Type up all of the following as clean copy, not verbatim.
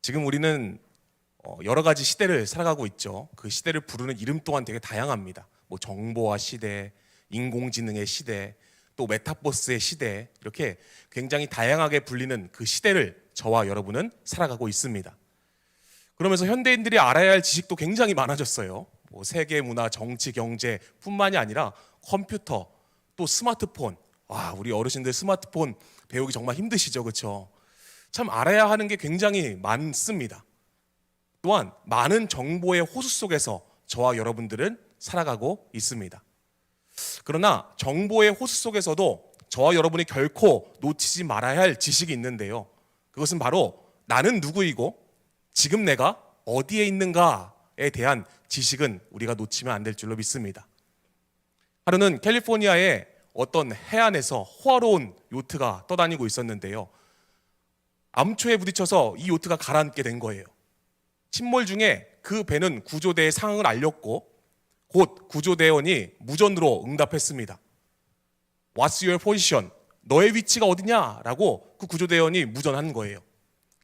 지금 우리는 여러 가지 시대를 살아가고 있죠. 그 시대를 부르는 이름 또한 되게 다양합니다. 뭐 정보화 시대, 인공지능의 시대, 또 메타버스의 시대, 이렇게 굉장히 다양하게 불리는 그 시대를 저와 여러분은 살아가고 있습니다. 그러면서 현대인들이 알아야 할 지식도 굉장히 많아졌어요. 뭐 세계 문화, 정치, 경제뿐만이 아니라 컴퓨터, 또 스마트폰. 와, 우리 어르신들 스마트폰 배우기 정말 힘드시죠, 그렇죠? 참 알아야 하는 게 굉장히 많습니다. 또한 많은 정보의 호수 속에서 저와 여러분들은 살아가고 있습니다. 그러나 정보의 호수 속에서도 저와 여러분이 결코 놓치지 말아야 할 지식이 있는데요. 그것은 바로 나는 누구이고 지금 내가 어디에 있는가에 대한 지식은 우리가 놓치면 안 될 줄로 믿습니다. 하루는 캘리포니아의 어떤 해안에서 호화로운 요트가 떠다니고 있었는데요. 암초에 부딪혀서 이 요트가 가라앉게 된 거예요. 침몰 중에 그 배는 구조대에 상황을 알렸고 곧 구조대원이 무전으로 응답했습니다. What's your position? 너의 위치가 어디냐? 라고 그 구조대원이 무전한 거예요.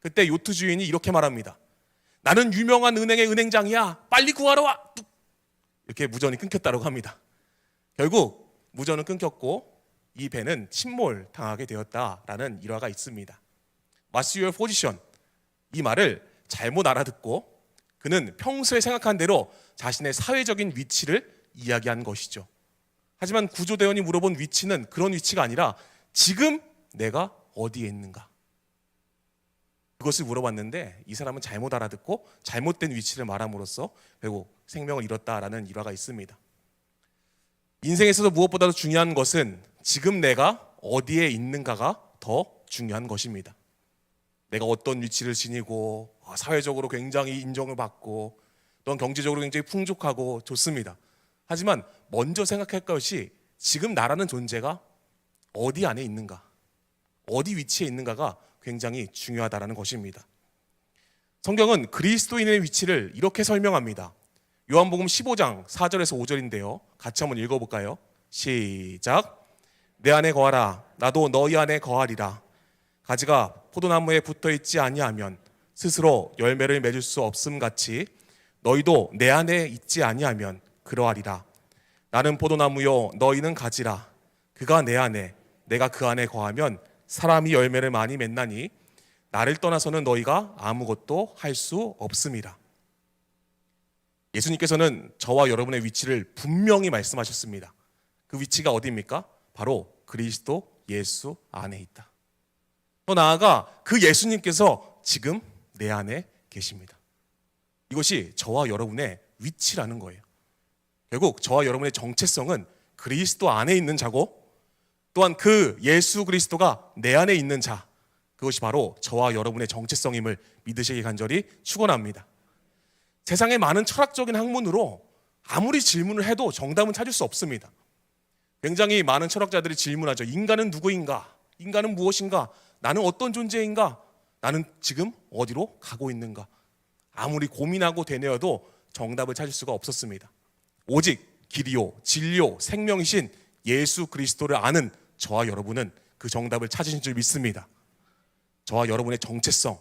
그때 요트 주인이 이렇게 말합니다. 나는 유명한 은행의 은행장이야. 빨리 구하러 와. 이렇게 무전이 끊겼다고 합니다. 결국 무전은 끊겼고 이 배는 침몰 당하게 되었다라는 일화가 있습니다. What's your position? 이 말을 잘못 알아듣고 그는 평소에 생각한 대로 자신의 사회적인 위치를 이야기한 것이죠. 하지만 구조대원이 물어본 위치는 그런 위치가 아니라 지금 내가 어디에 있는가? 그것을 물어봤는데 이 사람은 잘못 알아듣고 잘못된 위치를 말함으로써 결국 생명을 잃었다라는 일화가 있습니다. 인생에서도 무엇보다도 중요한 것은 지금 내가 어디에 있는가가 더 중요한 것입니다. 내가 어떤 위치를 지니고 사회적으로 굉장히 인정을 받고 또한 경제적으로 굉장히 풍족하고 좋습니다. 하지만 먼저 생각할 것이 지금 나라는 존재가 어디 안에 있는가, 어디 위치에 있는가가 굉장히 중요하다는 것입니다. 성경은 그리스도인의 위치를 이렇게 설명합니다. 요한복음 15장 4절에서 5절인데요. 같이 한번 읽어볼까요? 시작. 내 안에 거하라. 나도 너희 안에 거하리라. 가지가 포도나무에 붙어있지 아니하면 스스로 열매를 맺을 수 없음 같이 너희도 내 안에 있지 아니하면 그러하리라. 나는 포도나무요 너희는 가지라. 그가 내 안에 내가 그 안에 거하면 사람이 열매를 많이 맺나니 나를 떠나서는 너희가 아무것도 할 수 없음이라. 예수님께서는 저와 여러분의 위치를 분명히 말씀하셨습니다. 그 위치가 어디입니까? 바로 그리스도 예수 안에 있다. 더 나아가 그 예수님께서 지금 내 안에 계십니다. 이것이 저와 여러분의 위치라는 거예요. 결국 저와 여러분의 정체성은 그리스도 안에 있는 자고 또한 그 예수 그리스도가 내 안에 있는 자, 그것이 바로 저와 여러분의 정체성임을 믿으시기 간절히 축원합니다. 세상의 많은 철학적인 학문으로 아무리 질문을 해도 정답은 찾을 수 없습니다. 굉장히 많은 철학자들이 질문하죠. 인간은 누구인가? 인간은 무엇인가? 나는 어떤 존재인가? 나는 지금 어디로 가고 있는가? 아무리 고민하고 되뇌어도 정답을 찾을 수가 없었습니다. 오직 길이요, 진리요, 생명이신 예수 그리스도를 아는 저와 여러분은 그 정답을 찾으신 줄 믿습니다. 저와 여러분의 정체성,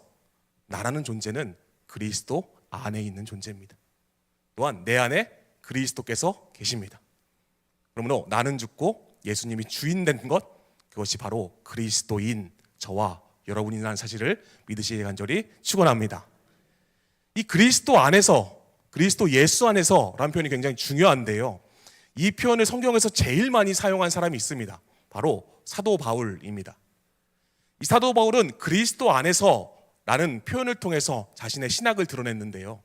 나라는 존재는 그리스도 안에 있는 존재입니다. 또한 내 안에 그리스도께서 계십니다. 그러므로 나는 죽고 예수님이 주인 된 것, 그것이 바로 그리스도인 저와 여러분이라는 사실을 믿으시기 간절히 축원합니다. 이 그리스도 안에서, 그리스도 예수 안에서라는 표현이 굉장히 중요한데요. 이 표현을 성경에서 제일 많이 사용한 사람이 있습니다. 바로 사도 바울입니다. 이 사도 바울은 그리스도 안에서라는 표현을 통해서 자신의 신학을 드러냈는데요.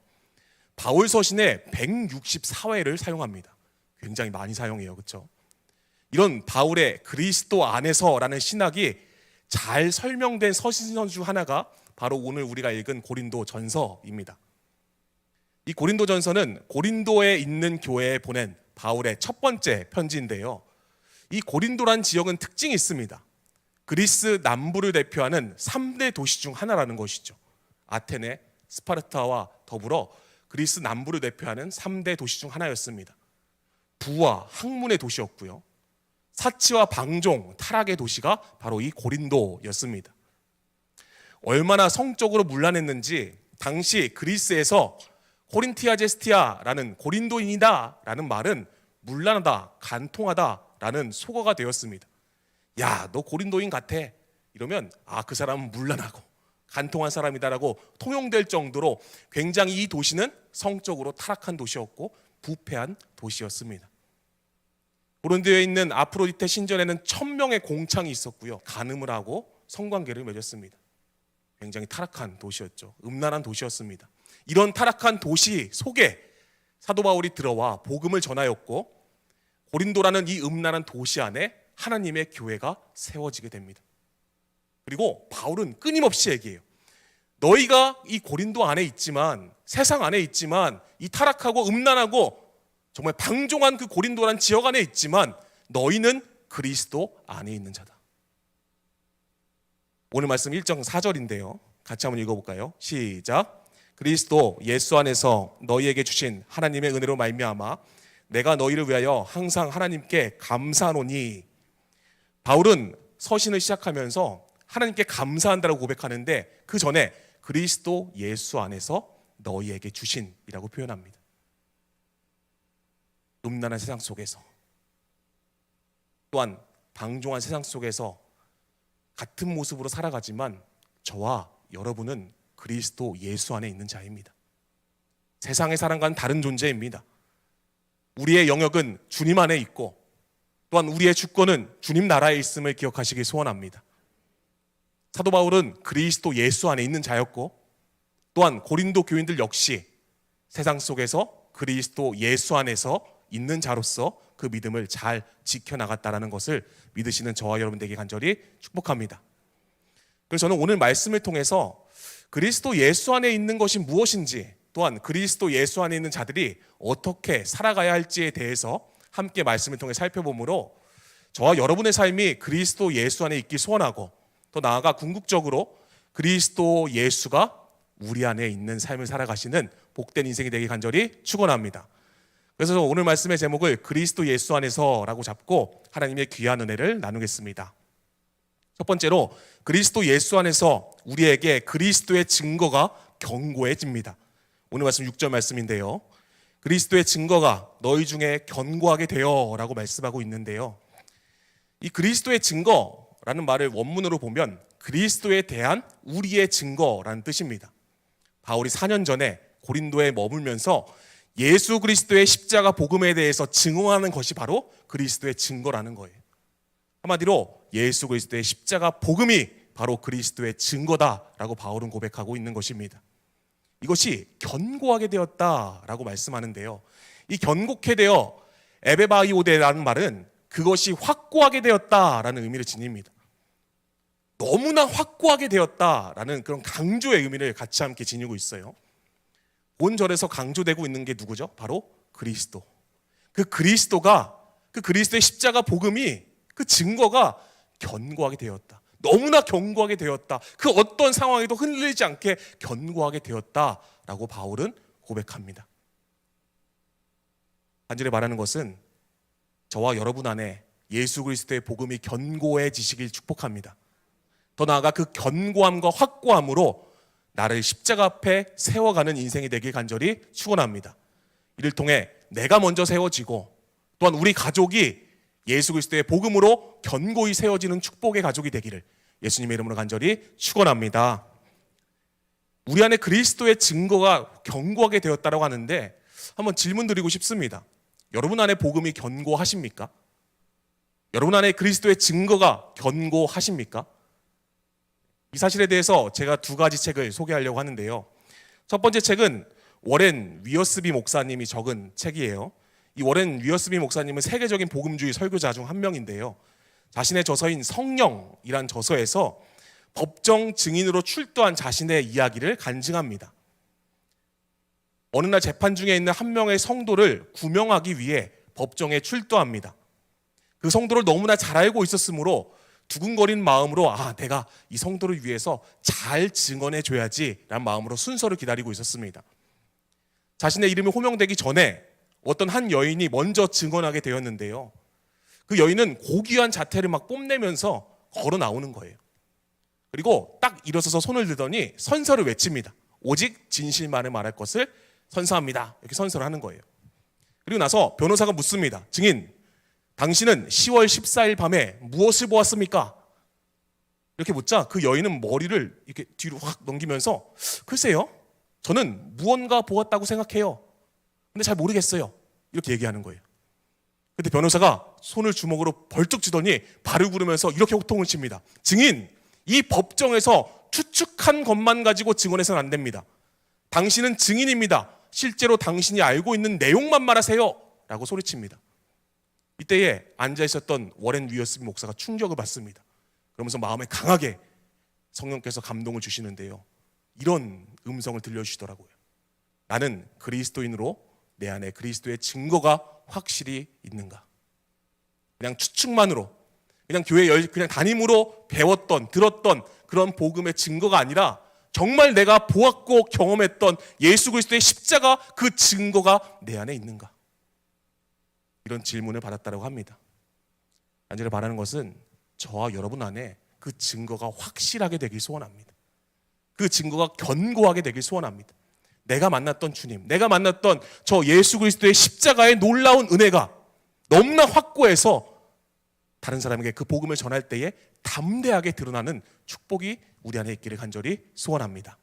바울 서신의 164회를 사용합니다. 굉장히 많이 사용해요. 그렇죠? 이런 바울의 그리스도 안에서라는 신학이 잘 설명된 서신서 중 하나가 바로 오늘 우리가 읽은 고린도 전서입니다. 이 고린도 전서는 고린도에 있는 교회에 보낸 바울의 첫 번째 편지인데요. 이 고린도란 지역은 특징이 있습니다. 그리스 남부를 대표하는 3대 도시 중 하나라는 것이죠. 아테네, 스파르타와 더불어 그리스 남부를 대표하는 3대 도시 중 하나였습니다. 부와 학문의 도시였고요. 사치와 방종, 타락의 도시가 바로 이 고린도였습니다. 얼마나 성적으로 문란했는지 당시 그리스에서 코린티아제스티아라는 고린도인이다라는 말은 문란하다, 간통하다라는 속어가 되었습니다. 야, 너 고린도인 같아. 이러면 그 사람은 문란하고 간통한 사람이다라고 통용될 정도로 굉장히 이 도시는 성적으로 타락한 도시였고 부패한 도시였습니다. 고린도에 있는 아프로디테 신전에는 1000명의 공창이 있었고요. 간음을 하고 성관계를 맺었습니다. 굉장히 타락한 도시였죠. 음란한 도시였습니다. 이런 타락한 도시 속에 사도 바울이 들어와 복음을 전하였고 고린도라는 이 음란한 도시 안에 하나님의 교회가 세워지게 됩니다. 그리고 바울은 끊임없이 얘기해요. 너희가 이 고린도 안에 있지만, 세상 안에 있지만, 이 타락하고 음란하고 정말 방종한 그 고린도라는 지역 안에 있지만 너희는 그리스도 안에 있는 자다. 오늘 말씀 1장 4절인데요. 같이 한번 읽어볼까요? 시작. 그리스도 예수 안에서 너희에게 주신 하나님의 은혜로 말미암아 내가 너희를 위하여 항상 하나님께 감사하노니. 바울은 서신을 시작하면서 하나님께 감사한다라고 고백하는데 그 전에 그리스도 예수 안에서 너희에게 주신이라고 표현합니다. 음란한 세상 속에서, 또한 방종한 세상 속에서 같은 모습으로 살아가지만 저와 여러분은 그리스도 예수 안에 있는 자입니다. 세상의 사람과는 다른 존재입니다. 우리의 영역은 주님 안에 있고 또한 우리의 주권은 주님 나라에 있음을 기억하시길 소원합니다. 사도 바울은 그리스도 예수 안에 있는 자였고 또한 고린도 교인들 역시 세상 속에서 그리스도 예수 안에서 있는 자로서 그 믿음을 잘 지켜나갔다는 것을 믿으시는 저와 여러분들에게 간절히 축복합니다. 그래서 저는 오늘 말씀을 통해서 그리스도 예수 안에 있는 것이 무엇인지, 또한 그리스도 예수 안에 있는 자들이 어떻게 살아가야 할지에 대해서 함께 말씀을 통해 살펴보므로 저와 여러분의 삶이 그리스도 예수 안에 있길 소원하고 더 나아가 궁극적으로 그리스도 예수가 우리 안에 있는 삶을 살아가시는 복된 인생이 되길 간절히 축원합니다. 그래서 오늘 말씀의 제목을 그리스도 예수 안에서라고 잡고 하나님의 귀한 은혜를 나누겠습니다. 첫 번째로 그리스도 예수 안에서 우리에게 그리스도의 증거가 견고해집니다. 오늘 말씀 6절 말씀인데요. 그리스도의 증거가 너희 중에 견고하게 되어 라고 말씀하고 있는데요. 이 그리스도의 증거라는 말을 원문으로 보면 그리스도에 대한 우리의 증거라는 뜻입니다. 바울이 4년 전에 고린도에 머물면서 예수 그리스도의 십자가 복음에 대해서 증언하는 것이 바로 그리스도의 증거라는 거예요. 한마디로 예수 그리스도의 십자가 복음이 바로 그리스도의 증거다라고 바울은 고백하고 있는 것입니다. 이것이 견고하게 되었다라고 말씀하는데요. 이 견고케 되어 에베바이오데라는 말은 그것이 확고하게 되었다라는 의미를 지닙니다. 너무나 확고하게 되었다라는 그런 강조의 의미를 같이 함께 지니고 있어요. 본절에서 강조되고 있는 게 누구죠? 바로 그리스도. 그 그리스도가, 그 그리스도의 십자가 복음이, 그 증거가 견고하게 되었다. 너무나 견고하게 되었다. 그 어떤 상황에도 흔들리지 않게 견고하게 되었다라고 바울은 고백합니다. 간절히 말하는 것은 저와 여러분 안에 예수 그리스도의 복음이 견고해지시길 축복합니다. 더 나아가 그 견고함과 확고함으로 나를 십자가 앞에 세워가는 인생이 되길 간절히 축원합니다. 이를 통해 내가 먼저 세워지고 또한 우리 가족이 예수 그리스도의 복음으로 견고히 세워지는 축복의 가족이 되기를 예수님의 이름으로 간절히 축원합니다. 우리 안에 그리스도의 증거가 견고하게 되었다고 하는데 한번 질문 드리고 싶습니다. 여러분 안에 복음이 견고하십니까? 여러분 안에 그리스도의 증거가 견고하십니까? 이 사실에 대해서 제가 두 가지 책을 소개하려고 하는데요. 첫 번째 책은 워렌 위어스비 목사님이 적은 책이에요. 이 워렌 위어스비 목사님은 세계적인 복음주의 설교자 중 한 명인데요. 자신의 저서인 성령이란 저서에서 법정 증인으로 출두한 자신의 이야기를 간증합니다. 어느 날 재판 중에 있는 한 명의 성도를 구명하기 위해 법정에 출두합니다. 그 성도를 너무나 잘 알고 있었으므로 두근거린 마음으로 내가 이 성도를 위해서 잘 증언해 줘야지 라는 마음으로 순서를 기다리고 있었습니다. 자신의 이름이 호명되기 전에 어떤 한 여인이 먼저 증언하게 되었는데요. 그 여인은 고귀한 자태를 막 뽐내면서 걸어 나오는 거예요. 그리고 딱 일어서서 손을 들더니 선서를 외칩니다. 오직 진실만을 말할 것을 선서합니다. 이렇게 선서를 하는 거예요. 그리고 나서 변호사가 묻습니다. 증인, 당신은 10월 14일 밤에 무엇을 보았습니까? 이렇게 묻자 그 여인은 머리를 이렇게 뒤로 확 넘기면서 글쎄요, 저는 무언가 보았다고 생각해요. 근데 잘 모르겠어요. 이렇게 얘기하는 거예요. 근데 변호사가 손을 주먹으로 벌쩍 쥐더니 발을 구르면서 이렇게 호통을 칩니다. 증인, 이 법정에서 추측한 것만 가지고 증언해서는 안 됩니다. 당신은 증인입니다. 실제로 당신이 알고 있는 내용만 말하세요. 라고 소리칩니다. 이때에 앉아있었던 워렌 위어스비 목사가 충격을 받습니다. 그러면서 마음에 강하게 성령께서 감동을 주시는데요. 이런 음성을 들려주시더라고요. 나는 그리스도인으로 내 안에 그리스도의 증거가 확실히 있는가? 그냥 추측만으로, 그냥 교회 그냥 담임으로 배웠던, 들었던 그런 복음의 증거가 아니라 정말 내가 보았고 경험했던 예수 그리스도의 십자가, 그 증거가 내 안에 있는가? 이런 질문을 받았다고 합니다. 간절히 바라는 것은 저와 여러분 안에 그 증거가 확실하게 되길 소원합니다. 그 증거가 견고하게 되길 소원합니다. 내가 만났던 주님, 내가 만났던 저 예수 그리스도의 십자가의 놀라운 은혜가 너무나 확고해서 다른 사람에게 그 복음을 전할 때에 담대하게 드러나는 축복이 우리 안에 있기를 간절히 소원합니다.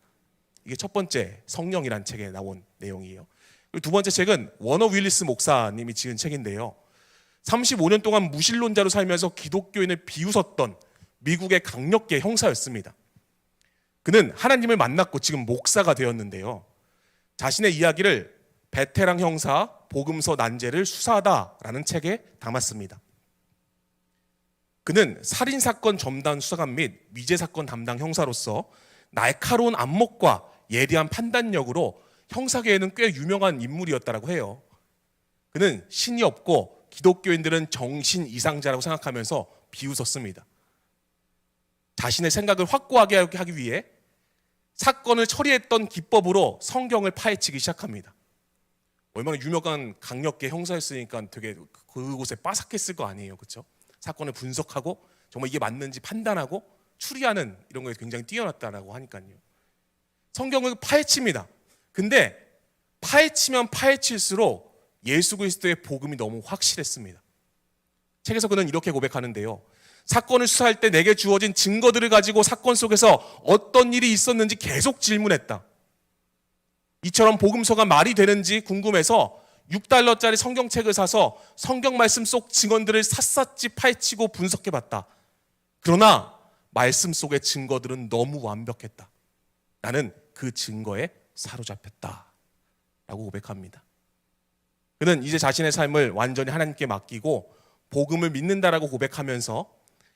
이게 첫 번째 성령이란 책에 나온 내용이에요. 그리고 두 번째 책은 워너 윌리스 목사님이 지은 책인데요. 35년 동안 무신론자로 살면서 기독교인을 비웃었던 미국의 강력계 형사였습니다. 그는 하나님을 만났고 지금 목사가 되었는데요. 자신의 이야기를 베테랑 형사 복음서 난제를 수사하다라는 책에 담았습니다. 그는 살인사건 전담 수사관 및 미제사건 담당 형사로서 날카로운 안목과 예리한 판단력으로 형사계에는 꽤 유명한 인물이었다고 해요. 그는 신이 없고 기독교인들은 정신 이상자라고 생각하면서 비웃었습니다. 자신의 생각을 확고하게 하기 위해 사건을 처리했던 기법으로 성경을 파헤치기 시작합니다. 얼마나 유명한 강력계 형사였으니까 되게 그곳에 빠삭했을 거 아니에요, 그렇죠? 사건을 분석하고 정말 이게 맞는지 판단하고 추리하는 이런 거에 굉장히 뛰어났다라고 하니까요. 성경을 파헤칩니다. 근데 파헤치면 파헤칠수록 예수 그리스도의 복음이 너무 확실했습니다. 책에서 그는 이렇게 고백하는데요. 사건을 수사할 때 내게 주어진 증거들을 가지고 사건 속에서 어떤 일이 있었는지 계속 질문했다. 이처럼 복음서가 말이 되는지 궁금해서 $6짜리 성경책을 사서 성경 말씀 속 증언들을 샅샅이 파헤치고 분석해봤다. 그러나 말씀 속의 증거들은 너무 완벽했다. 나는 그 증거에 사로잡혔다. 라고 고백합니다. 그는 이제 자신의 삶을 완전히 하나님께 맡기고 복음을 믿는다라고 고백하면서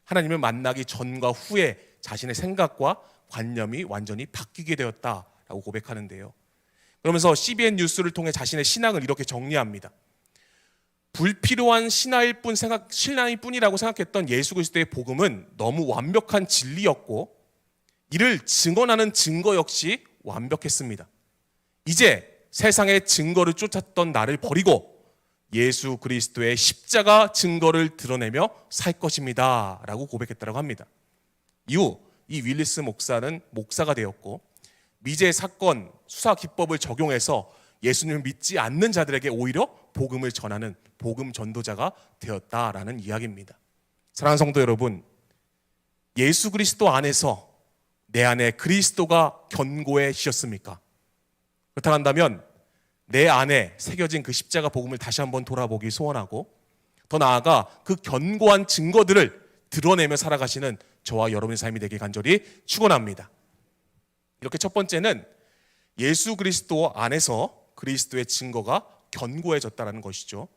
하나님을 만나기 전과 후에 자신의 생각과 관념이 완전히 바뀌게 되었다라고 고백하는데요. 그러면서 CBN 뉴스를 통해 자신의 신앙을 이렇게 정리합니다. 불필요한 신화일 뿐이라고 생각했던 예수 그리스도의 복음은 너무 완벽한 진리였고 이를 증언하는 증거 역시 완벽했습니다. 이제 세상의 증거를 쫓았던 나를 버리고 예수 그리스도의 십자가 증거를 드러내며 살 것입니다 라고 고백했다고 합니다. 이후 이 윌리스 목사는 목사가 되었고 미제 사건 수사 기법을 적용해서 예수님을 믿지 않는 자들에게 오히려 복음을 전하는 복음 전도자가 되었다라는 이야기입니다. 사랑하는 성도 여러분, 예수 그리스도 안에서 내 안에 그리스도가 견고해지셨습니까? 그렇다고 한다면 내 안에 새겨진 그 십자가 복음을 다시 한번 돌아보기 소원하고 더 나아가 그 견고한 증거들을 드러내며 살아가시는 저와 여러분의 삶이 되길 간절히 축원합니다. 이렇게 첫 번째는 예수 그리스도 안에서 그리스도의 증거가 견고해졌다는 것이죠.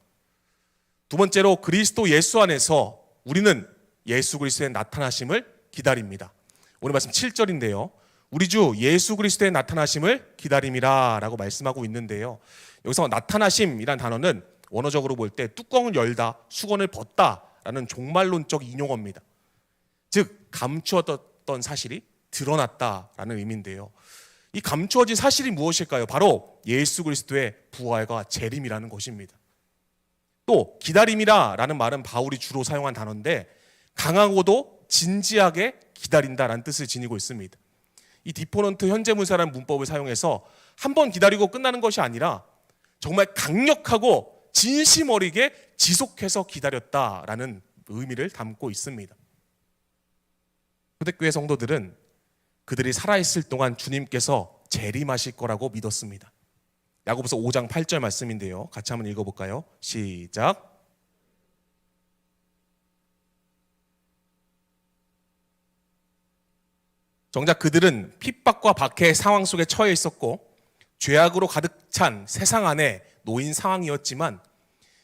두 번째로 그리스도 예수 안에서 우리는 예수 그리스도의 나타나심을 기다립니다. 오늘 말씀 7절인데요. 우리 주 예수 그리스도의 나타나심을 기다림이라 라고 말씀하고 있는데요. 여기서 나타나심이란 단어는 원어적으로 볼 때 뚜껑을 열다, 수건을 벗다 라는 종말론적 인용어입니다. 즉 감추었던 사실이 드러났다라는 의미인데요. 이 감추어진 사실이 무엇일까요? 바로 예수 그리스도의 부활과 재림이라는 것입니다. 또 기다림이라는 말은 바울이 주로 사용한 단어인데 강하고도 진지하게 기다린다라는 뜻을 지니고 있습니다. 이 디포넌트 현재문사라는 문법을 사용해서 한 번 기다리고 끝나는 것이 아니라 정말 강력하고 진심 어리게 지속해서 기다렸다라는 의미를 담고 있습니다. 초대교회 성도들은 그들이 살아있을 동안 주님께서 재림하실 거라고 믿었습니다. 야고보서 5장 8절 말씀인데요. 같이 한번 읽어볼까요? 시작. 정작 그들은 핍박과 박해의 상황 속에 처해 있었고 죄악으로 가득 찬 세상 안에 놓인 상황이었지만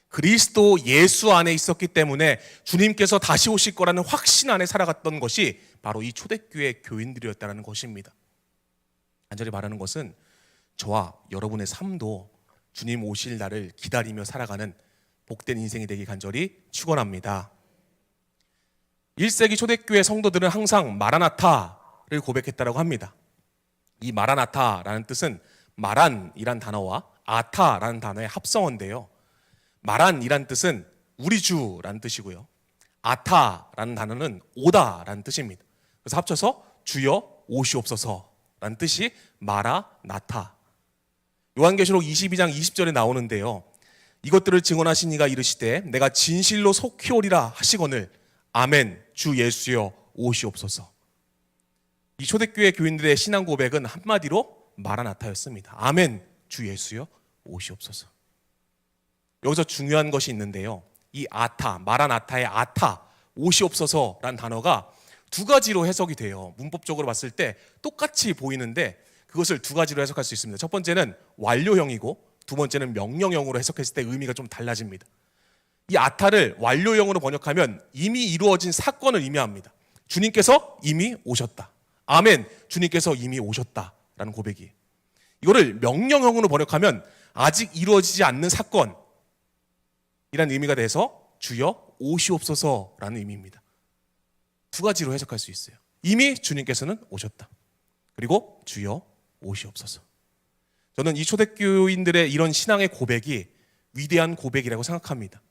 그리스도 예수 안에 있었기 때문에 주님께서 다시 오실 거라는 확신 안에 살아갔던 것이 바로 이 초대교회 교인들이었다는 것입니다. 간절히 바라는 것은 저와 여러분의 삶도 주님 오실 날을 기다리며 살아가는 복된 인생이 되기 간절히 축원합니다. 1세기 초대교회 성도들은 항상 마라나타를 고백했다고 합니다. 이 마라나타라는 뜻은 마란이란 단어와 아타라는 단어의 합성어인데요. 마란이란 뜻은 우리 주라는 뜻이고요. 아타라는 단어는 오다라는 뜻입니다. 그래서 합쳐서 주여 오시옵소서라는 뜻이 마라나타. 요한계시록 22장 20절에 나오는데요. 이것들을 증언하신 이가 이르시되 내가 진실로 속히 오리라 하시거늘 아멘 주 예수여 오시옵소서. 이 초대교회 교인들의 신앙 고백은 한마디로 마라나타였습니다. 아멘 주 예수여 오시옵소서. 여기서 중요한 것이 있는데요. 이 아타, 마라나타의 아타, 오시옵소서라는 단어가 두 가지로 해석이 돼요. 문법적으로 봤을 때 똑같이 보이는데 그것을 두 가지로 해석할 수 있습니다. 첫 번째는 완료형이고 두 번째는 명령형으로 해석했을 때 의미가 좀 달라집니다. 이 아타를 완료형으로 번역하면 이미 이루어진 사건을 의미합니다. 주님께서 이미 오셨다. 아멘, 주님께서 이미 오셨다라는 고백이에요. 이거를 명령형으로 번역하면 아직 이루어지지 않는 사건이라는 의미가 돼서 주여 오시옵소서라는 의미입니다. 두 가지로 해석할 수 있어요. 이미 주님께서는 오셨다. 그리고 주여 오시옵소서. 저는 이 초대교인들의 이런 신앙의 고백이 위대한 고백이라고 생각합니다.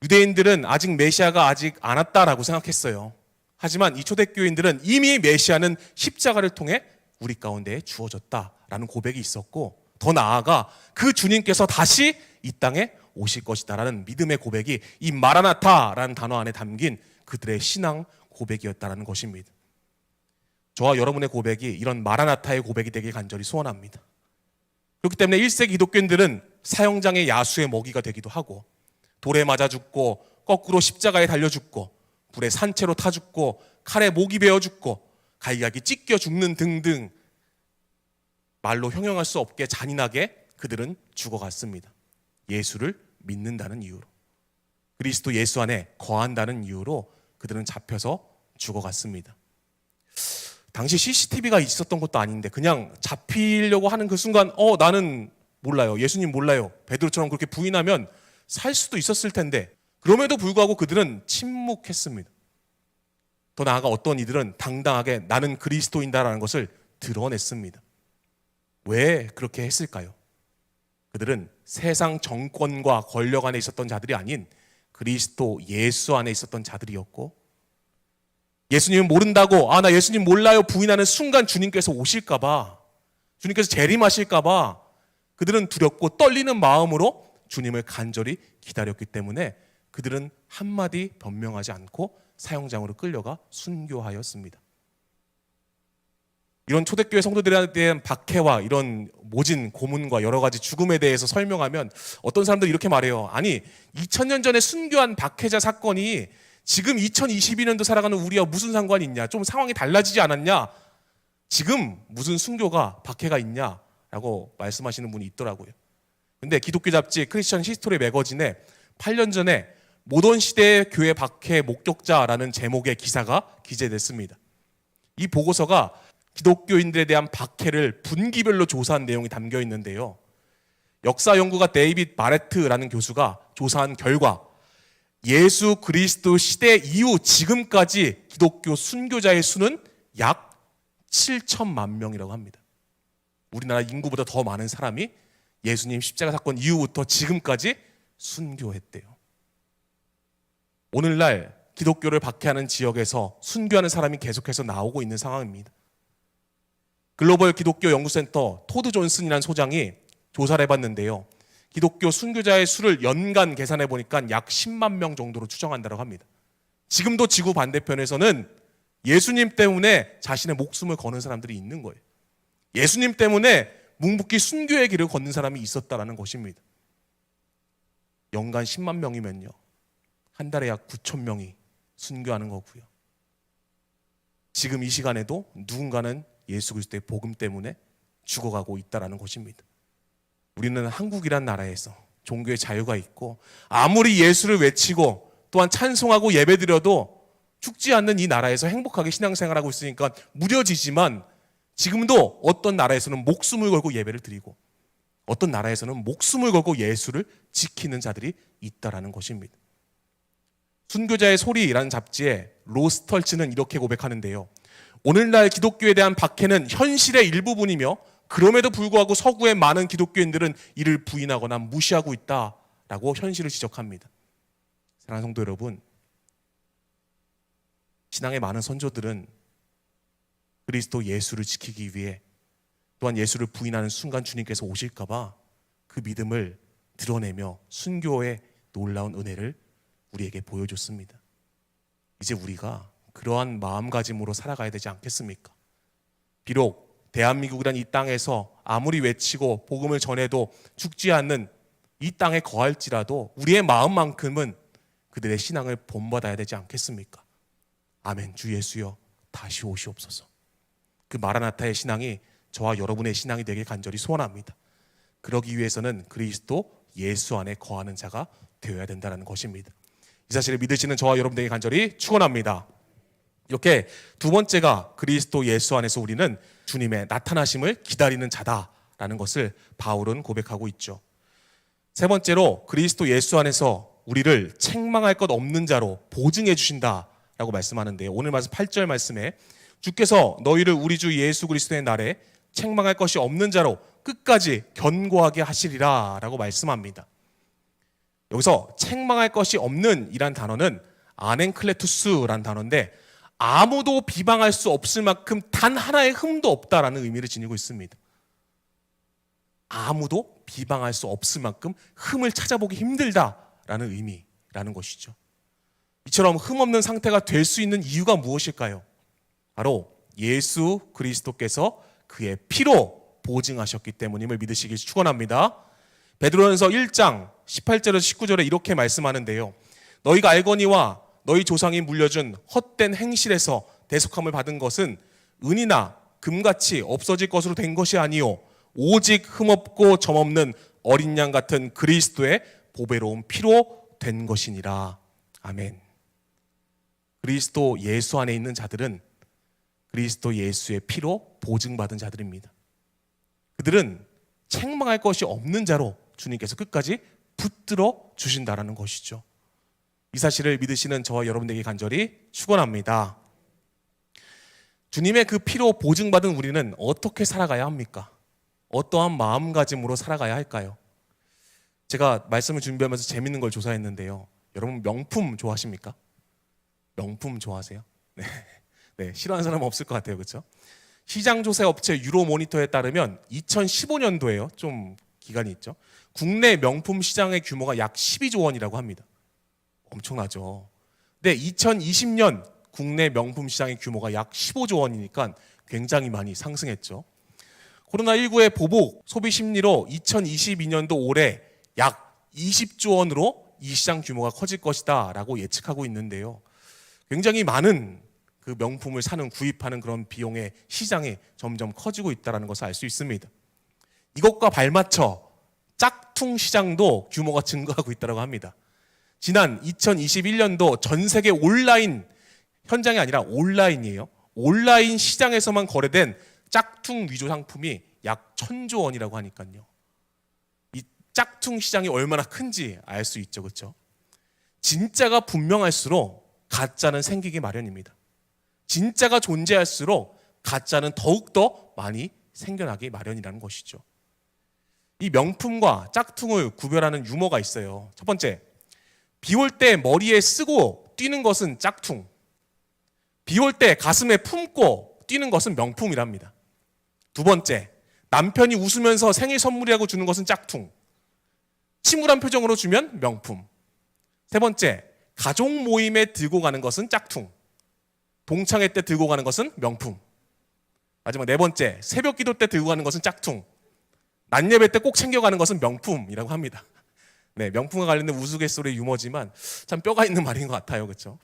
유대인들은 아직 메시아가 아직 안 왔다라고 생각했어요. 하지만 이 초대교인들은 이미 메시아는 십자가를 통해 우리 가운데 주어졌다라는 고백이 있었고 더 나아가 그 주님께서 다시 이 땅에 오실 것이다라는 믿음의 고백이 이 마라나타라는 단어 안에 담긴 그들의 신앙 고백이었다라는 것입니다. 저와 여러분의 고백이 이런 마라나타의 고백이 되길 간절히 소원합니다. 그렇기 때문에 1세기 기독교인들은 사형장의 야수의 먹이가 되기도 하고 돌에 맞아 죽고 거꾸로 십자가에 달려 죽고 불에 산채로 타 죽고 칼에 목이 베어 죽고 갈기갈기 찢겨 죽는 등등 말로 형용할 수 없게 잔인하게 그들은 죽어갔습니다. 예수를 믿는다는 이유로, 그리스도 예수 안에 거한다는 이유로 그들은 잡혀서 죽어갔습니다. 당시 CCTV가 있었던 것도 아닌데 그냥 잡히려고 하는 그 순간 나는 몰라요, 예수님 몰라요, 베드로처럼 그렇게 부인하면 살 수도 있었을 텐데 그럼에도 불구하고 그들은 침묵했습니다. 더 나아가 어떤 이들은 당당하게 나는 그리스도인다라는 것을 드러냈습니다. 왜 그렇게 했을까요? 그들은 세상 정권과 권력 안에 있었던 자들이 아닌 그리스도 예수 안에 있었던 자들이었고 예수님은 모른다고 나 예수님 몰라요 부인하는 순간 주님께서 오실까봐, 주님께서 재림하실까봐 그들은 두렵고 떨리는 마음으로 주님을 간절히 기다렸기 때문에 그들은 한마디 변명하지 않고 사형장으로 끌려가 순교하였습니다. 이런 초대교회 성도들에 대한 박해와 이런 모진 고문과 여러 가지 죽음에 대해서 설명하면 어떤 사람들이 이렇게 말해요. 아니 2000년 전에 순교한 박해자 사건이 지금 2022년도 살아가는 우리와 무슨 상관이 있냐, 좀 상황이 달라지지 않았냐, 지금 무슨 순교가 박해가 있냐라고 말씀하시는 분이 있더라고요. 근데 기독교 잡지 크리스천 히스토리 매거진에 8년 전에 모던 시대의 교회 박해 목격자라는 제목의 기사가 기재됐습니다. 이 보고서가 기독교인들에 대한 박해를 분기별로 조사한 내용이 담겨 있는데요. 역사 연구가 데이빗 바레트라는 교수가 조사한 결과 예수 그리스도 시대 이후 지금까지 기독교 순교자의 수는 약 7천만 명이라고 합니다. 우리나라 인구보다 더 많은 사람이 예수님 십자가 사건 이후부터 지금까지 순교했대요. 오늘날 기독교를 박해하는 지역에서 순교하는 사람이 계속해서 나오고 있는 상황입니다. 글로벌 기독교 연구센터 토드 존슨이라는 소장이 조사를 해봤는데요. 기독교 순교자의 수를 연간 계산해 보니까 약 10만 명 정도로 추정한다고 합니다. 지금도 지구 반대편에서는 예수님 때문에 자신의 목숨을 거는 사람들이 있는 거예요. 예수님 때문에 묵묵히 순교의 길을 걷는 사람이 있었다라는 것입니다. 연간 10만 명이면요, 한 달에 약 9천 명이 순교하는 거고요. 지금 이 시간에도 누군가는 예수 그리스도의 복음 때문에 죽어가고 있다라는 것입니다. 우리는 한국이란 나라에서 종교의 자유가 있고 아무리 예수를 외치고 또한 찬송하고 예배드려도 죽지 않는 이 나라에서 행복하게 신앙생활하고 있으니까 무뎌지지만, 지금도 어떤 나라에서는 목숨을 걸고 예배를 드리고 어떤 나라에서는 목숨을 걸고 예수를 지키는 자들이 있다라는 것입니다. 순교자의 소리라는 잡지에 로스털츠는 이렇게 고백하는데요. 오늘날 기독교에 대한 박해는 현실의 일부분이며 그럼에도 불구하고 서구의 많은 기독교인들은 이를 부인하거나 무시하고 있다라고 현실을 지적합니다. 사랑하는 성도 여러분, 신앙의 많은 선조들은 그리스도 예수를 지키기 위해, 또한 예수를 부인하는 순간 주님께서 오실까 봐 그 믿음을 드러내며 순교의 놀라운 은혜를 우리에게 보여줬습니다. 이제 우리가 그러한 마음가짐으로 살아가야 되지 않겠습니까? 비록 대한민국이란 이 땅에서 아무리 외치고 복음을 전해도 죽지 않는 이 땅에 거할지라도 우리의 마음만큼은 그들의 신앙을 본받아야 되지 않겠습니까? 아멘. 주 예수여 다시 오시옵소서. 그 마라나타의 신앙이 저와 여러분의 신앙이 되길 간절히 소원합니다. 그러기 위해서는 그리스도 예수 안에 거하는 자가 되어야 된다는 것입니다. 이 사실을 믿으시는 저와 여러분에게 간절히 축원합니다. 이렇게 두 번째가 그리스도 예수 안에서 우리는 주님의 나타나심을 기다리는 자다라는 것을 바울은 고백하고 있죠. 세 번째로 그리스도 예수 안에서 우리를 책망할 것 없는 자로 보증해 주신다라고 말씀하는데요. 오늘 말씀 8절 말씀에 주께서 너희를 우리 주 예수 그리스도의 날에 책망할 것이 없는 자로 끝까지 견고하게 하시리라 라고 말씀합니다. 여기서 책망할 것이 없는 이란 단어는 아넨클레투스라는 단어인데, 아무도 비방할 수 없을 만큼 단 하나의 흠도 없다라는 의미를 지니고 있습니다. 아무도 비방할 수 없을 만큼 흠을 찾아보기 힘들다라는 의미라는 것이죠. 이처럼 흠없는 상태가 될 수 있는 이유가 무엇일까요? 바로 예수 그리스도께서 그의 피로 보증하셨기 때문임을 믿으시길 축원합니다. 베드로전서 1장 18절에서 19절에 이렇게 말씀하는데요. 너희가 알거니와 너희 조상이 물려준 헛된 행실에서 대속함을 받은 것은 은이나 금같이 없어질 것으로 된 것이 아니요 오직 흠없고 점없는 어린 양 같은 그리스도의 보배로운 피로 된 것이니라. 아멘. 그리스도 예수 안에 있는 자들은 그리스도 예수의 피로 보증받은 자들입니다. 그들은 책망할 것이 없는 자로 주님께서 끝까지 붙들어 주신다라는 것이죠. 이 사실을 믿으시는 저와 여러분에게 간절히 축원합니다. 주님의 그 피로 보증받은 우리는 어떻게 살아가야 합니까? 어떠한 마음가짐으로 살아가야 할까요? 제가 말씀을 준비하면서 재밌는 걸 조사했는데요. 여러분 명품 좋아하십니까? 명품 좋아하세요? 네, 싫어하는 사람은 없을 것 같아요. 그렇죠? 시장 조사 업체 유로모니터에 따르면 2015년도에요. 좀 기간이 있죠. 국내 명품 시장의 규모가 약 12조 원이라고 합니다. 엄청나죠. 근데 2020년 국내 명품 시장의 규모가 약 15조 원이니까 굉장히 많이 상승했죠. 코로나19의 보복 소비 심리로 2022년도 올해 약 20조 원으로 이 시장 규모가 커질 것이다 라고 예측하고 있는데요. 굉장히 많은 그 명품을 사는, 구입하는 그런 비용의 시장이 점점 커지고 있다는 것을 알 수 있습니다. 이것과 발맞춰 짝퉁 시장도 규모가 증가하고 있다고 합니다. 지난 2021년도 전 세계 온라인, 현장이 아니라 온라인이에요. 온라인 시장에서만 거래된 짝퉁 위조 상품이 약 1,000조 원이라고 하니까요. 이 짝퉁 시장이 얼마나 큰지 알 수 있죠. 그렇죠? 진짜가 분명할수록 가짜는 생기기 마련입니다. 진짜가 존재할수록 가짜는 더욱더 많이 생겨나기 마련이라는 것이죠. 이 명품과 짝퉁을 구별하는 유머가 있어요. 첫 번째, 비 올 때 머리에 쓰고 뛰는 것은 짝퉁, 비 올 때 가슴에 품고 뛰는 것은 명품이랍니다. 두 번째, 남편이 웃으면서 생일 선물이라고 주는 것은 짝퉁. 침울한 표정으로 주면 명품. 세 번째, 가족 모임에 들고 가는 것은 짝퉁. 동창회 때 들고 가는 것은 명품. 마지막 네 번째, 새벽 기도 때 들고 가는 것은 짝퉁. 낮 예배 때 꼭 챙겨가는 것은 명품이라고 합니다. 네, 명품과 관련된 우스갯소리 유머지만 참 뼈가 있는 말인 것 같아요. 그렇죠?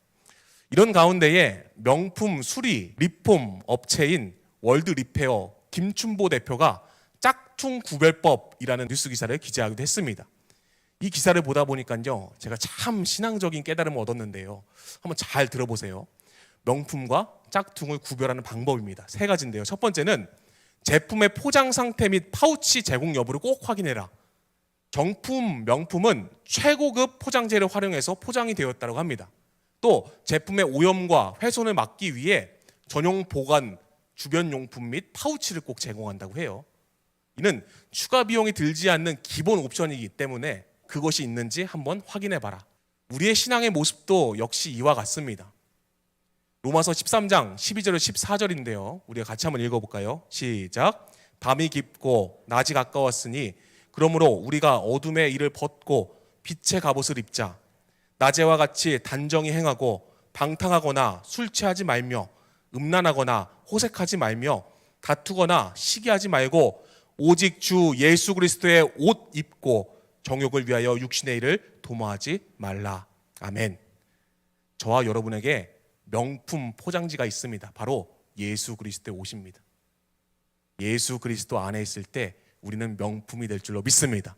이런 가운데에 명품 수리 리폼 업체인 월드 리페어 김춘보 대표가 짝퉁 구별법이라는 뉴스 기사를 기재하기도 했습니다. 이 기사를 보다 보니까요, 제가 참 신앙적인 깨달음을 얻었는데요. 한번 잘 들어보세요. 명품과 짝퉁을 구별하는 방법입니다. 세 가지인데요. 첫 번째는 제품의 포장 상태 및 파우치 제공 여부를 꼭 확인해라. 정품, 명품은 최고급 포장재를 활용해서 포장이 되었다고 합니다. 또 제품의 오염과 훼손을 막기 위해 전용 보관, 주변 용품 및 파우치를 꼭 제공한다고 해요. 이는 추가 비용이 들지 않는 기본 옵션이기 때문에 그것이 있는지 한번 확인해봐라. 우리의 신앙의 모습도 역시 이와 같습니다. 로마서 13장 12절 14절인데요. 우리가 같이 한번 읽어볼까요? 시작. 밤이 깊고 낮이 가까웠으니 그러므로 우리가 어둠의 일을 벗고 빛의 갑옷을 입자. 낮에와 같이 단정히 행하고 방탕하거나 술 취하지 말며 음란하거나 호색하지 말며 다투거나 시기하지 말고 오직 주 예수 그리스도의 옷 입고 정욕을 위하여 육신의 일을 도모하지 말라. 아멘. 저와 여러분에게 명품 포장지가 있습니다. 바로 예수 그리스도의 옷입니다. 예수 그리스도 안에 있을 때 우리는 명품이 될 줄로 믿습니다.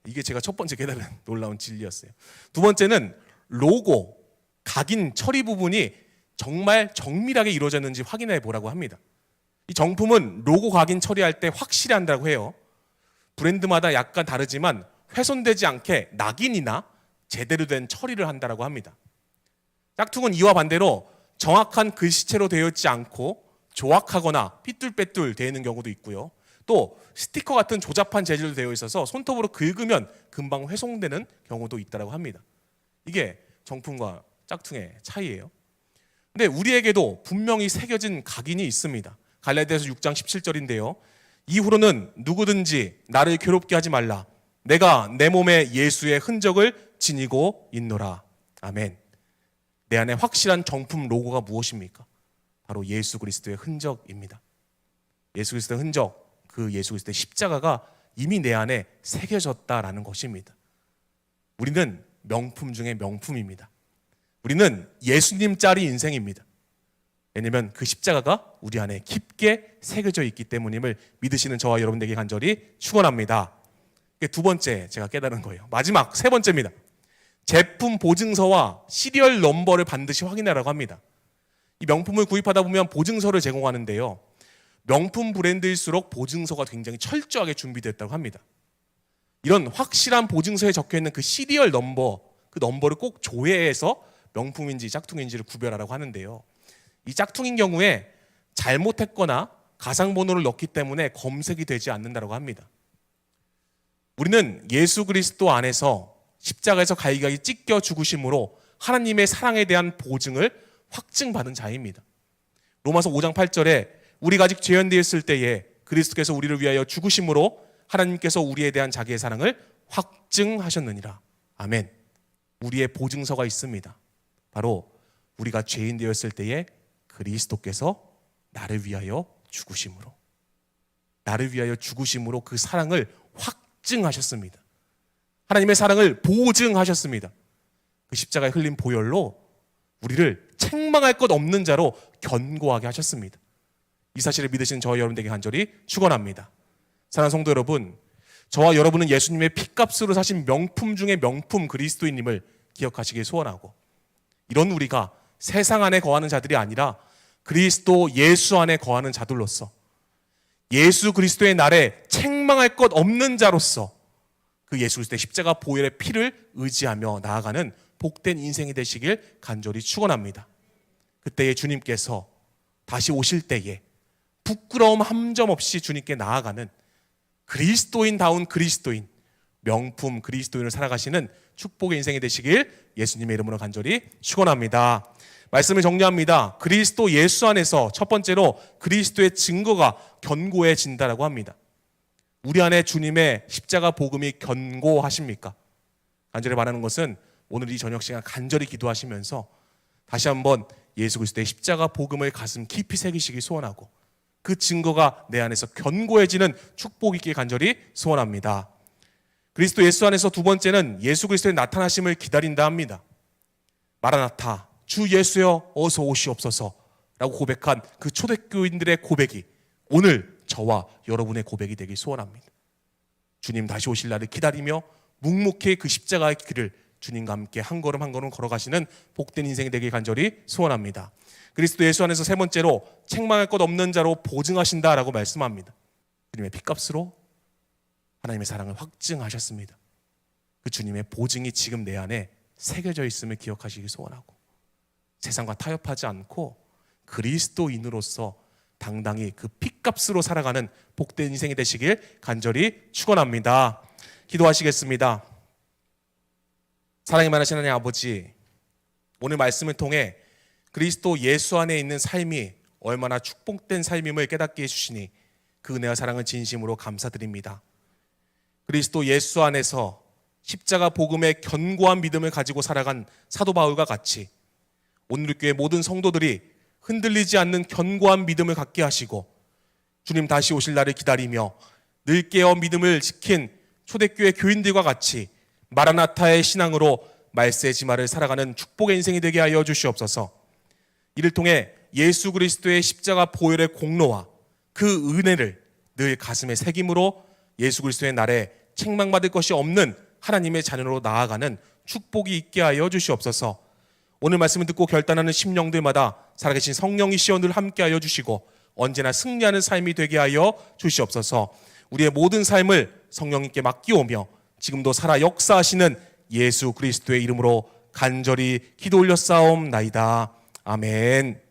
이게 제가 첫 번째 깨달은 놀라운 진리였어요. 두 번째는 로고, 각인, 처리 부분이 정말 정밀하게 이루어졌는지 확인해 보라고 합니다. 이 정품은 로고 각인 처리할 때 확실히 한다고 해요. 브랜드마다 약간 다르지만 훼손되지 않게 낙인이나 제대로 된 처리를 한다고 합니다. 짝퉁은 이와 반대로 정확한 글씨체로 되어 있지 않고 조악하거나 삐뚤빼뚤 되어 있는 경우도 있고요. 또 스티커 같은 조잡한 재질로 되어 있어서 손톱으로 긁으면 금방 훼손되는 경우도 있다고 합니다. 이게 정품과 짝퉁의 차이예요. 근데 우리에게도 분명히 새겨진 각인이 있습니다. 갈라디아서 6장 17절인데요. 이후로는 누구든지 나를 괴롭게 하지 말라. 내가 내 몸에 예수의 흔적을 지니고 있노라. 아멘. 내 안에 확실한 정품 로고가 무엇입니까? 바로 예수 그리스도의 흔적입니다. 예수 그리스도의 흔적, 그 예수 그리스도의 십자가가 이미 내 안에 새겨졌다라는 것입니다. 우리는 명품 중에 명품입니다. 우리는 예수님짜리 인생입니다. 왜냐하면 그 십자가가 우리 안에 깊게 새겨져 있기 때문임을 믿으시는 저와 여러분들에게 간절히 축원합니다. 두 번째 제가 깨달은 거예요. 마지막 세 번째입니다. 제품 보증서와 시리얼 넘버를 반드시 확인하라고 합니다. 이 명품을 구입하다 보면 보증서를 제공하는데요. 명품 브랜드일수록 보증서가 굉장히 철저하게 준비됐다고 합니다. 이런 확실한 보증서에 적혀있는 그 시리얼 넘버, 그 넘버를 꼭 조회해서 명품인지 짝퉁인지를 구별하라고 하는데요. 이 짝퉁인 경우에 잘못했거나 가상번호를 넣기 때문에 검색이 되지 않는다고 합니다. 우리는 예수 그리스도 안에서 십자가에서 갈기갈기 찢겨 죽으심으로 하나님의 사랑에 대한 보증을 확증받은 자입니다. 로마서 5장 8절에 우리가 아직 죄인되어 있을 때에 그리스도께서 우리를 위하여 죽으심으로 하나님께서 우리에 대한 자기의 사랑을 확증하셨느니라. 아멘. 우리의 보증서가 있습니다. 바로 우리가 죄인 되었을 때에 그리스도께서 나를 위하여 죽으심으로, 나를 위하여 죽으심으로 그 사랑을 확증하셨습니다. 하나님의 사랑을 보증하셨습니다. 그 십자가에 흘린 보혈로 우리를 책망할 것 없는 자로 견고하게 하셨습니다. 이 사실을 믿으시는 저와 여러분에게 간절히 축원합니다. 사랑하는 성도 여러분, 저와 여러분은 예수님의 피값으로 사신 명품 중의 명품 그리스도인님을 기억하시길 소원하고, 이런 우리가 세상 안에 거하는 자들이 아니라 그리스도 예수 안에 거하는 자들로서 예수 그리스도의 날에 책망할 것 없는 자로서 그 예수 그리스도의 십자가 보혈의 피를 의지하며 나아가는 복된 인생이 되시길 간절히 축원합니다. 그때에 주님께서 다시 오실 때에 부끄러움 한 점 없이 주님께 나아가는 그리스도인다운 그리스도인, 명품 그리스도인을 살아가시는 축복의 인생이 되시길 예수님의 이름으로 간절히 축원합니다. 말씀을 정리합니다. 그리스도 예수 안에서 첫 번째로 그리스도의 증거가 견고해진다라고 합니다. 우리 안에 주님의 십자가 복음이 견고하십니까? 간절히 바라는 것은 오늘 이 저녁 시간 간절히 기도하시면서 다시 한번 예수 그리스도의 십자가 복음을 가슴 깊이 새기시기 소원하고 그 증거가 내 안에서 견고해지는 축복이 있길 간절히 소원합니다. 그리스도 예수 안에서 두 번째는 예수 그리스도의 나타나심을 기다린다 합니다. 마라나타, 주 예수여 어서 오시옵소서 라고 고백한 그 초대교인들의 고백이 오늘 저와 여러분의 고백이 되길 소원합니다. 주님 다시 오실 날을 기다리며 묵묵히 그 십자가의 길을 주님과 함께 한 걸음 한 걸음 걸어가시는 복된 인생이 되길 간절히 소원합니다. 그리스도 예수 안에서 세 번째로 책망할 것 없는 자로 보증하신다라고 말씀합니다. 주님의 핏값으로 하나님의 사랑을 확증하셨습니다. 그 주님의 보증이 지금 내 안에 새겨져 있음을 기억하시기 소원하고 세상과 타협하지 않고 그리스도인으로서 당당히 그 핏값으로 살아가는 복된 인생이 되시길 간절히 축원합니다. 기도하시겠습니다. 사랑이 많으신 하나님 아버지, 오늘 말씀을 통해 그리스도 예수 안에 있는 삶이 얼마나 축복된 삶임을 깨닫게 해주시니 그 은혜와 사랑을 진심으로 감사드립니다. 그리스도 예수 안에서 십자가 복음의 견고한 믿음을 가지고 살아간 사도 바울과 같이 오늘 교회 모든 성도들이 흔들리지 않는 견고한 믿음을 갖게 하시고 주님 다시 오실 날을 기다리며 늘 깨어 믿음을 지킨 초대교회 교인들과 같이 마라나타의 신앙으로 말세지마를 살아가는 축복의 인생이 되게 하여 주시옵소서. 이를 통해 예수 그리스도의 십자가 보혈의 공로와 그 은혜를 늘 가슴에 새김으로 예수 그리스도의 날에 책망받을 것이 없는 하나님의 자녀로 나아가는 축복이 있게 하여 주시옵소서. 오늘 말씀을 듣고 결단하는 심령들마다 살아계신 성령이시여 늘 함께 하여 주시고 언제나 승리하는 삶이 되게 하여 주시옵소서. 우리의 모든 삶을 성령님께 맡기오며 지금도 살아 역사하시는 예수 그리스도의 이름으로 간절히 기도 올렸사옵나이다. 아멘.